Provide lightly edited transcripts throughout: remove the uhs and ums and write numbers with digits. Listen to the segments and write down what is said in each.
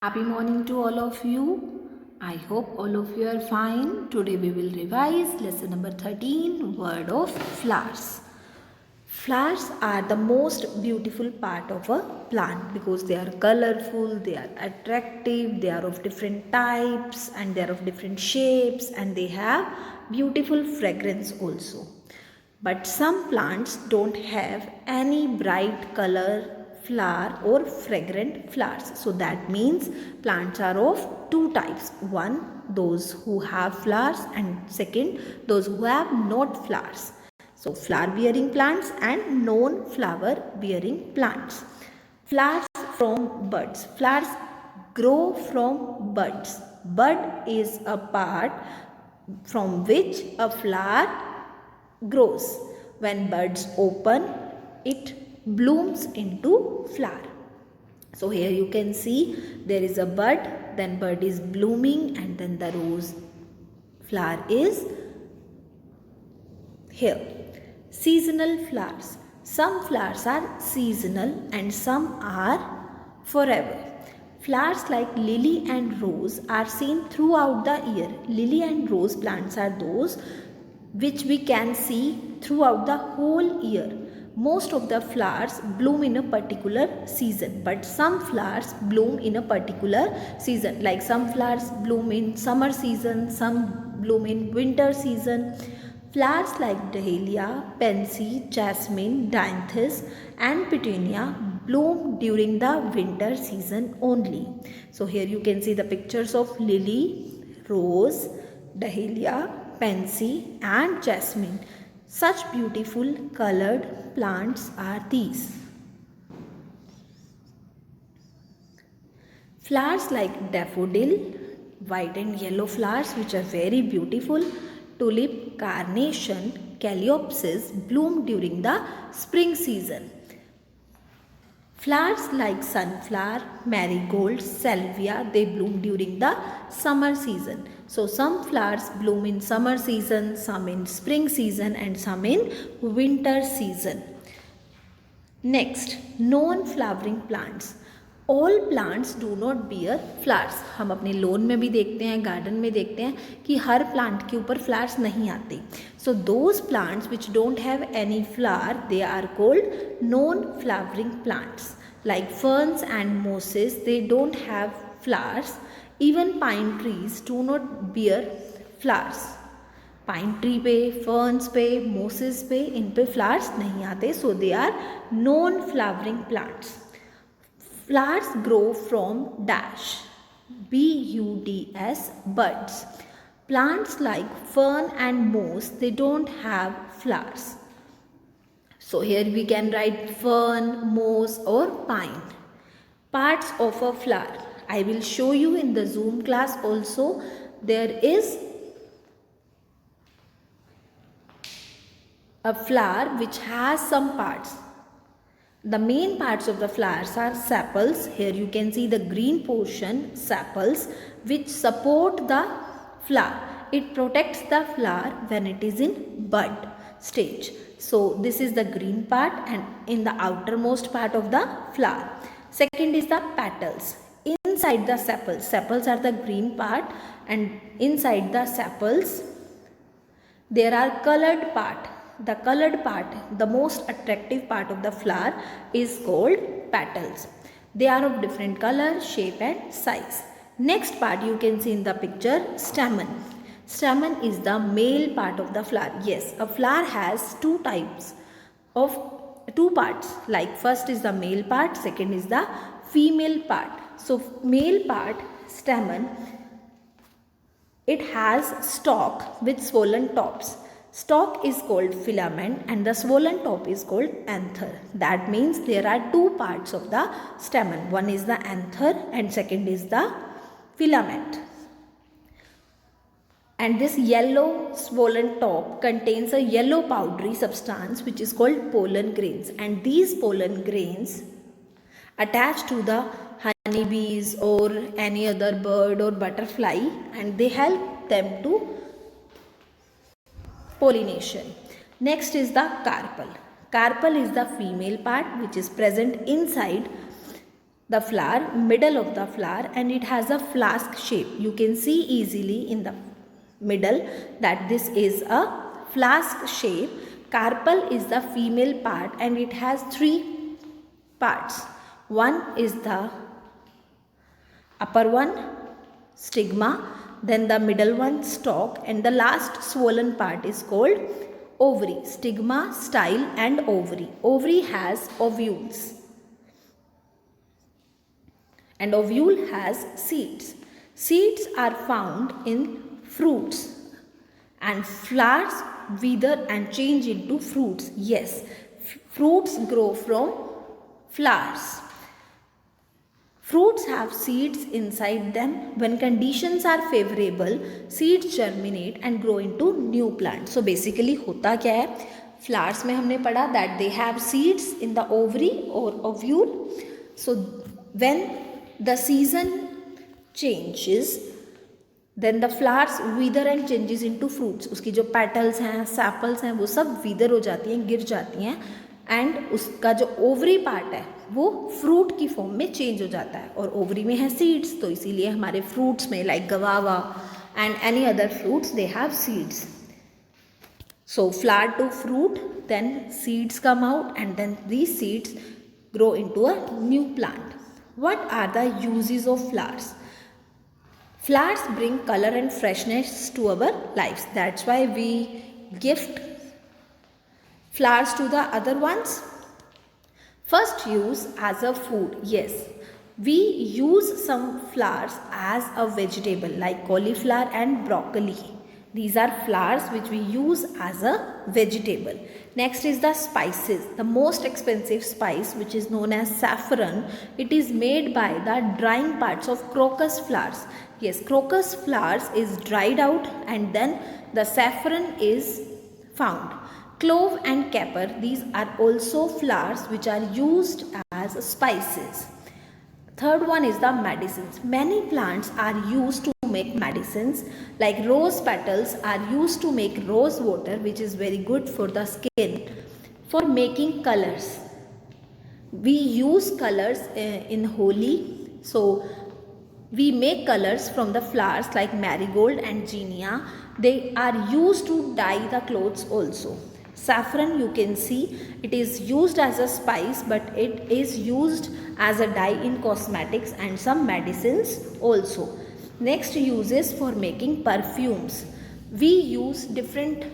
Happy morning to all of you. I hope all of you are fine. Today we will revise lesson number 13, word of flowers. Flowers are the most beautiful part of a plant because they are colorful, they are attractive, they are of different types and they are of different shapes and they have beautiful fragrance also. But some plants don't have any bright color flower or fragrant flowers. So that means plants are of two types. One, those who have flowers, and second, those who have not flowers. So flower bearing plants and non flower bearing plants. Flowers from buds. Flowers grow from buds. Bud is a part from which a flower grows. When buds open, it blooms into flower. So here you can see there is a bud, then bud is blooming and then the rose flower is here. Seasonal flowers. Some flowers are seasonal and some are forever. Flowers like lily and rose are seen throughout the year. Lily and rose plants are those which we can see throughout the whole year. Most of the flowers bloom in a particular season, but some flowers bloom in a particular season. Like some flowers bloom in summer season, some bloom in winter season. Flowers like dahlia, pansy, jasmine, dianthus and petunia bloom during the winter season only. So here you can see the pictures of lily, rose, dahlia, pansy and jasmine. Such beautiful colored plants are these. Flowers like daffodil, white and yellow flowers which are very beautiful, tulip, carnation, coleopsis bloom during the spring season. Flowers like sunflower, marigold, salvia, they bloom during the summer season. So some flowers bloom in summer season, some in spring season and some in winter season. Next, non-flowering plants. All plants do not bear flowers. हम अपने lawn में भी देखते हैं, garden में देखते हैं कि हर प्लांट के ऊपर फ्लावर्स नहीं आते. So those plants which don't have any flower, they are called non-flowering plants. Like ferns and mosses, they don't have flowers. Even pine trees do not bear flowers. Pine tree पे, ferns पे, mosses पे, इन पे flowers नहीं आते. So they are non flowering plants. Flowers grow from dash, BUDS, buds. Plants like fern and moss, they don't have flowers. So here we can write fern, moss or pine. Parts of a flower. I will show you in the Zoom class also. There is a flower which has some parts. The main parts of the flowers are sepals. Here you can see the green portion, sepals, which support the flower. It protects the flower when it is in bud stage. So this is the green part and in the outermost part of the flower. Second is the petals. Inside the sepals, sepals are the green part and inside the sepals there are colored part. The colored part, the most attractive part of the flower is called petals. They are of different color, shape and size. Next part you can see in the picture, stamen. Stamen is the male part of the flower. Yes, a flower has two parts. Like first is the male part, second is the female part. So male part, stamen, it has stalk with swollen tops. Stalk is called filament and the swollen top is called anther. That means there are two parts of the stamen. One is the anther and second is the filament. And this yellow swollen top contains a yellow powdery substance which is called pollen grains. And these pollen grains attach to the honeybees or any other bird or butterfly and they help them to pollination. Next is the carpel. Carpel is the female part which is present inside the flower, middle of the flower, and it has a flask shape. You can see easily in the middle that this is a flask shape. Carpel is the female part and it has three parts. One is the upper one, stigma, then the middle one, stalk, and the last swollen part is called ovary. Stigma, style, and ovary. Ovary has ovules and ovule has seeds. Seeds are found in fruits and flowers wither and change into fruits. Yes, fruits grow from flowers. Fruits have seeds inside them. When conditions are favorable, seeds germinate and grow into new plants. So basically होता क्या है? Flowers में हमने पढ़ा that they have seeds in the ovary or ovule. So when the season changes, then the flowers wither and changes into fruits. उसकी जो petals हैं, sepals हैं, वो सब wither हो जाती हैं, गिर जाती हैं, एंड उसका जो ओवरी पार्ट है वो फ्रूट की फॉर्म में चेंज हो जाता है. और ओवरी में है सीड्स, तो इसीलिए हमारे फ्रूट्स में like guava and any other fruits they have seeds. So flower to fruit, then seeds come out and then these seeds grow into a new plant. What are the uses of flowers? Flowers bring color and freshness to our lives. That's why we gift flowers to the other ones. First use as a food. Yes, we use some flowers as a vegetable like cauliflower and broccoli. These are flowers which we use as a vegetable. Next is the spices. The most expensive spice, which is known as saffron, it is made by the drying parts of crocus flowers. Yes, crocus flowers is dried out and then the saffron is found. Clove and pepper, these are also flowers which are used as spices. Third one is the medicines. Many plants are used to make medicines, like rose petals are used to make rose water, which is very good for the skin. For making colors, we use colors in Holi, so we make colors from the flowers like marigold and zinnia. They are used to dye the clothes also. Saffron, you can see it is used as a spice, but it is used as a dye in cosmetics and some medicines also. Next uses for making perfumes. We use different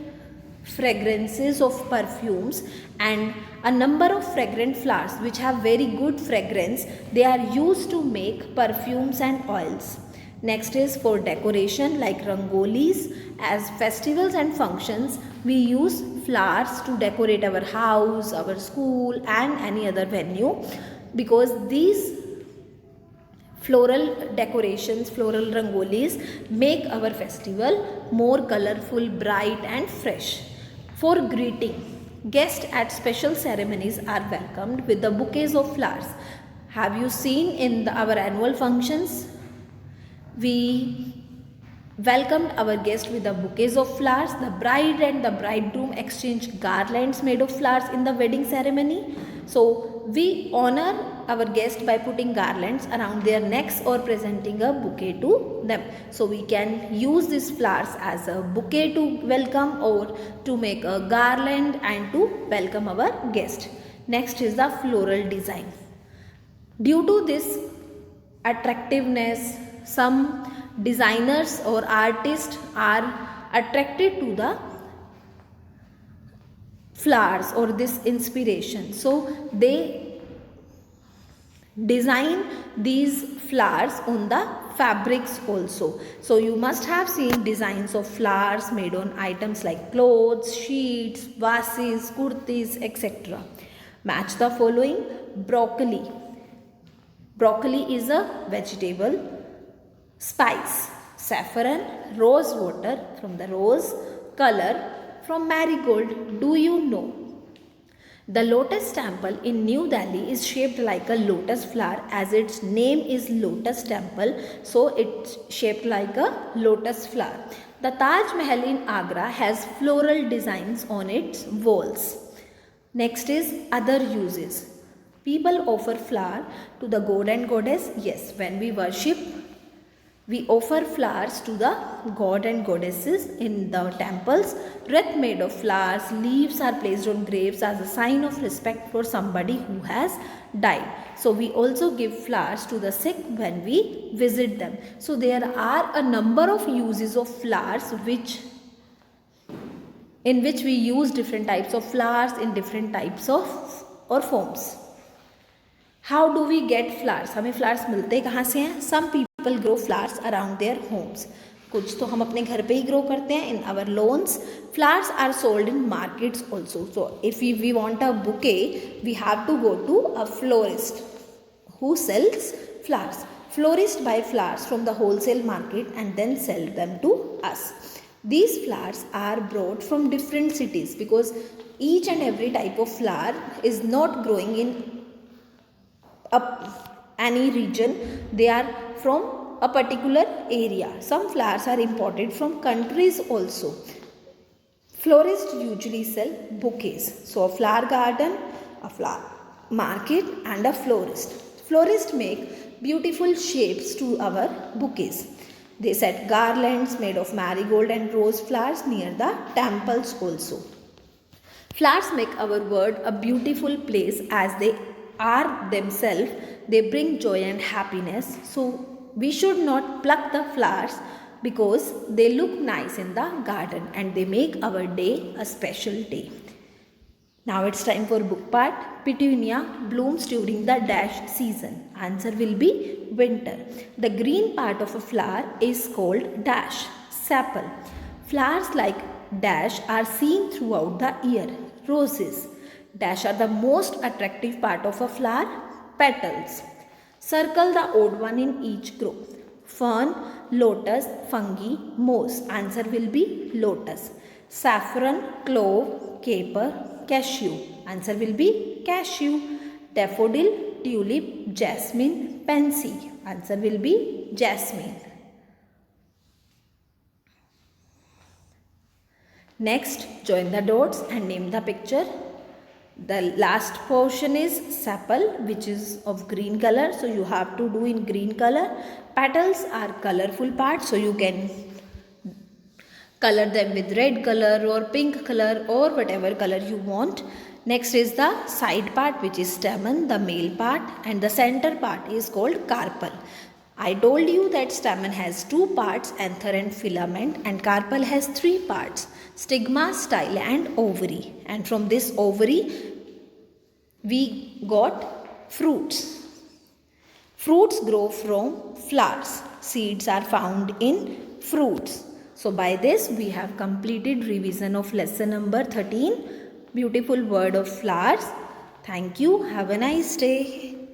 fragrances of perfumes and a number of fragrant flowers which have very good fragrance. They are used to make perfumes and oils. Next is for decoration like rangolis. As festivals and functions, we use flowers to decorate our house, our school and any other venue, because these floral decorations, floral rangolis make our festival more colorful, bright and fresh. For greeting, guests at special ceremonies are welcomed with the bouquets of flowers. Have you seen in our annual functions? We welcomed our guests with the bouquets of flowers. The bride and the bridegroom exchange garlands made of flowers in the wedding ceremony. So we honor our guests by putting garlands around their necks or presenting a bouquet to them. So we can use these flowers as a bouquet to welcome or to make a garland and to welcome our guest. Next is the floral design. Due to this attractiveness, some designers or artists are attracted to the flowers or this inspiration, so they design these flowers on the fabrics also. So you must have seen designs of flowers made on items like clothes, sheets, vases, kurtis, etc. Match the following. Broccoli. Broccoli is a vegetable. Spice, saffron, rose water from the rose, color from marigold. Do you know? The Lotus Temple in New Delhi is shaped like a lotus flower, as its name is Lotus Temple, so it's shaped like a lotus flower. The Taj Mahal in Agra has floral designs on its walls. Next is other uses. People offer flower to the god and goddess. Yes, when we worship, we offer flowers to the god and goddesses in the temples. Wreath made of flowers, leaves are placed on graves as a sign of respect for somebody who has died. So we also give flowers to the sick when we visit them. So there are a number of uses of flowers in which we use different types of flowers in different types of or forms. How do we get flowers? हमें flowers मिलते कहाँ से हैं? Some people grow flowers around their homes. कुछ तो हम अपने घर पे ही grow करते हैं in our lawns. Flowers are sold in markets also. So if we want a bouquet, we have to go to a florist who sells flowers. Florists buy flowers from the wholesale market and then sell them to us. These flowers are brought from different cities because each and every type of flower is not growing in any region. They are from a particular area. Some flowers are imported from countries also. Florists usually sell bouquets. So a flower garden, a flower market and a florist. Florists make beautiful shapes to our bouquets. They set garlands made of marigold and rose flowers near the temples also. Flowers make our world a beautiful place as they are themselves. They bring joy and happiness. So we should not pluck the flowers because they look nice in the garden and they make our day a special day. Now it's time for book part. Petunia blooms during the dash season. Answer will be winter. The green part of a flower is called dash, sepal. Flowers like dash are seen throughout the year. Roses. Dash are the most attractive part of a flower. Petals. Circle the odd one in each group. Fern, lotus, fungi, moss. Answer will be lotus. Saffron, clove, caper, cashew. Answer will be cashew. Daffodil, tulip, jasmine, pansy. Answer will be jasmine. Next, join the dots and name the picture. The last portion is sepal, which is of green color. So you have to do in green color. Petals are colorful parts. So you can color them with red color or pink color or whatever color you want. Next is the side part, which is stamen, the male part, and the center part is called carpel. I told you that stamen has two parts, anther and filament, and carpel has three parts, stigma, style and ovary. And from this ovary we got fruits. Fruits grow from flowers. Seeds are found in fruits. So by this we have completed revision of lesson number 13, beautiful word of flowers. Thank you. Have a nice day.